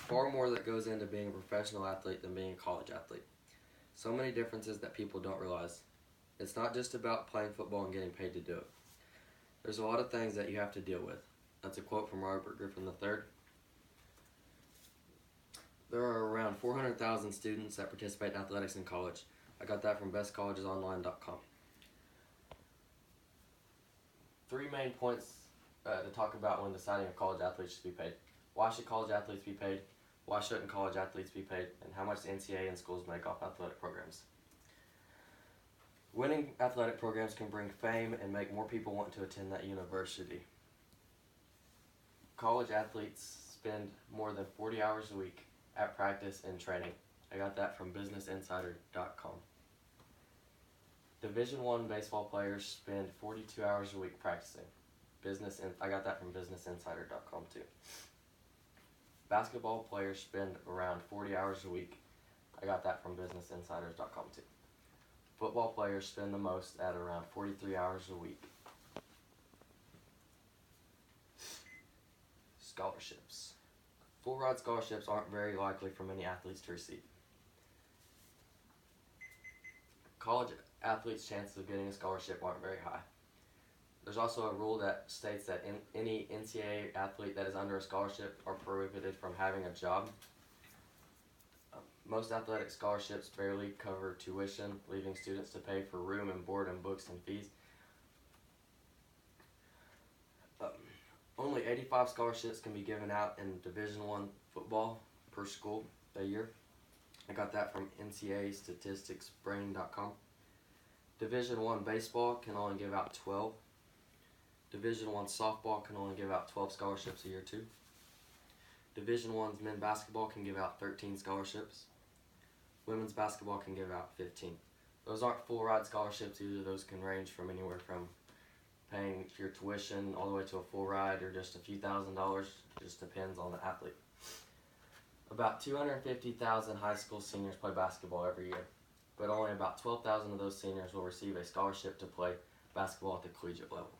far more that goes into being a professional athlete than being a college athlete. So many differences that people don't realize. It's not just about playing football and getting paid to do it. There's a lot of things that you have to deal with. That's a quote from Robert Griffin III. There are around 400,000 students that participate in athletics in college. I got that from bestcollegesonline.com. Three main points to talk about when deciding if college athletes should be paid. Why should college athletes be paid? Why shouldn't college athletes be paid? And how much the NCAA and schools make off athletic programs. Winning athletic programs can bring fame and make more people want to attend that university. College athletes spend more than 40 hours a week at practice and training. I got that from businessinsider.com. Division I baseball players spend 42 hours a week practicing. I got that from businessinsider.com too. Basketball players spend around 40 hours a week. I got that from businessinsiders.com too. Football players spend the most at around 43 hours a week. Scholarships. Full ride scholarships aren't very likely for many athletes to receive. College athletes' chances of getting a scholarship aren't very high. There's also a rule that states that any NCAA athlete that is under a scholarship are prohibited from having a job. Most athletic scholarships barely cover tuition, leaving students to pay for room and board and books and fees. Only 85 scholarships can be given out in Division I football per school a year. I got that from NCAAstatisticsbrain.com. Division I baseball can only give out 12. Division I softball can only give out 12 scholarships a year too. Division I's men's basketball can give out 13 scholarships. Women's basketball can give out 15. Those aren't full ride scholarships either. Those can range from anywhere from paying your tuition all the way to a full ride or just a few $1,000s. It just depends on the athlete. About 250,000 high school seniors play basketball every year, but only about 12,000 of those seniors will receive a scholarship to play basketball at the collegiate level.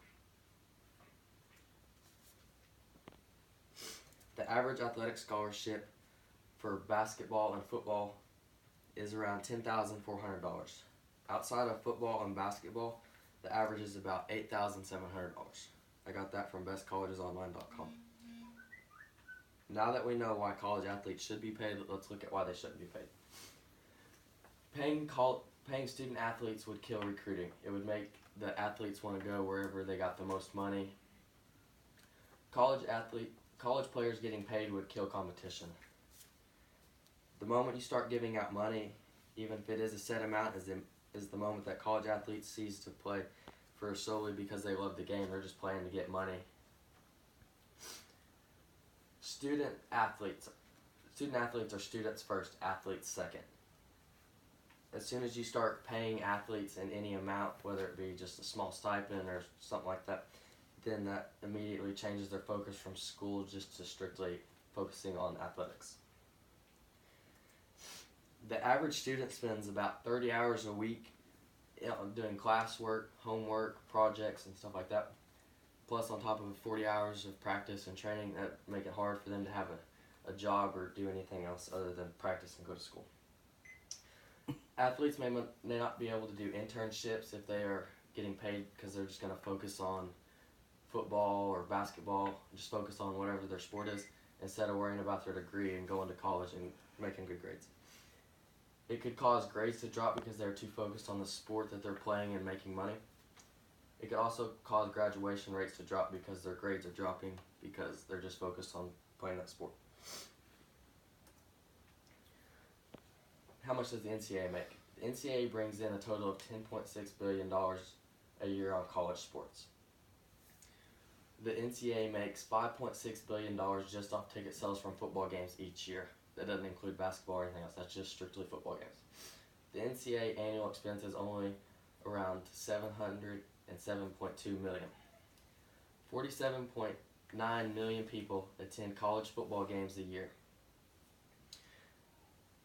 The average athletic scholarship for basketball and football is around $10,400. Outside of football and basketball, the average is about $8,700. I got that from bestcollegesonline.com. Now that we know why college athletes should be paid, let's look at why they shouldn't be paid. Paying student athletes would kill recruiting. It would make the athletes want to go wherever they got the most money. College players getting paid would kill competition. The moment you start giving out money, even if it is a set amount, is the moment that college athletes cease to play for solely because they love the game. They're just playing to get money. Student athletes are students first, athletes second. As soon as you start paying athletes in any amount, whether it be just a small stipend or something like that, then that immediately changes their focus from school just to strictly focusing on athletics. The average student spends about 30 hours a week doing classwork, homework, projects, and stuff like that. Plus, on top of 40 hours of practice and training, that make it hard for them to have a job or do anything else other than practice and go to school. Athletes may not be able to do internships if they are getting paid because they're just going to focus on football or basketball, just focus on whatever their sport is, instead of worrying about their degree and going to college and making good grades. It could cause grades to drop because they're too focused on the sport that they're playing and making money. It could also cause graduation rates to drop because their grades are dropping because they're just focused on playing that sport. How much does the NCAA make? The NCAA brings in a total of $10.6 billion a year on college sports. The NCAA makes $5.6 billion just off ticket sales from football games each year. That doesn't include basketball or anything else. That's just strictly football games. The NCAA annual expense is only around $707.2 million. 47.9 million people attend college football games a year.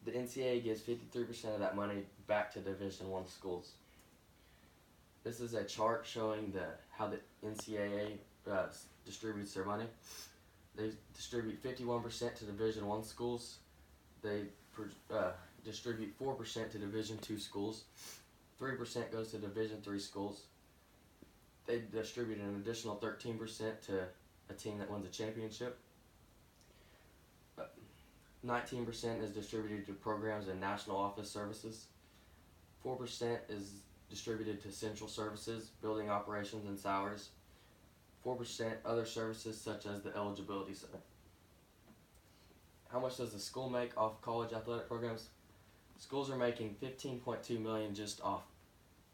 The NCAA gives 53% of that money back to Division I schools. This is a chart showing how the NCAA distributes their money. They distribute 51% to Division I schools. They distribute 4% to Division II schools. 3% goes to Division III schools. They distribute an additional 13% to a team that wins a championship. 19% is distributed to programs and national office services. 4% is distributed to central services, building operations and salaries. 4% other services such as the eligibility center. How much does the school make off college athletic programs? Schools are making $15.2 million just off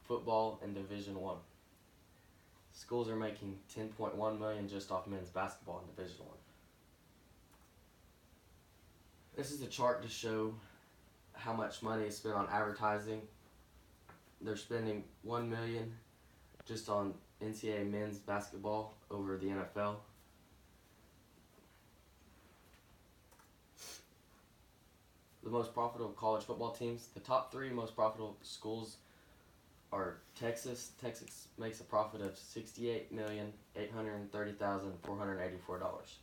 football and Division I. Schools are making $10.1 million just off men's basketball in Division I. This is a chart to show how much money is spent on advertising. They're spending $1 million just on NCAA men's basketball over the NFL. The most profitable college football teams, the top 3 most profitable schools are Texas. Texas makes a profit of $68,830,484.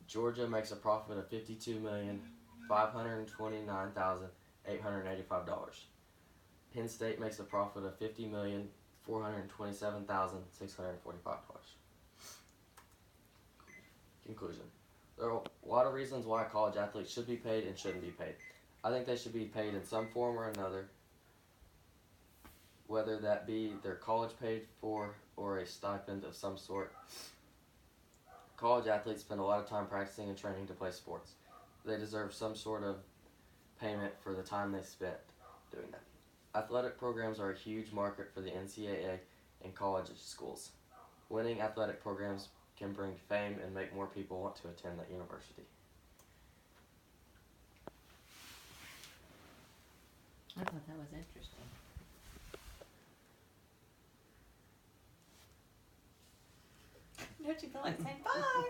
Georgia makes a profit of $52,529,885. Penn State makes a profit of $50,427,645. Conclusion. There are a lot of reasons why college athletes should be paid and shouldn't be paid. I think they should be paid in some form or another, whether that be their college paid for or a stipend of some sort. College athletes spend a lot of time practicing and training to play sports. They deserve some sort of payment for the time they spent doing that. Athletic programs are a huge market for the NCAA and college schools. Winning athletic programs can bring fame and make more people want to attend that university. I thought that was interesting. Don't you feel like saying bye?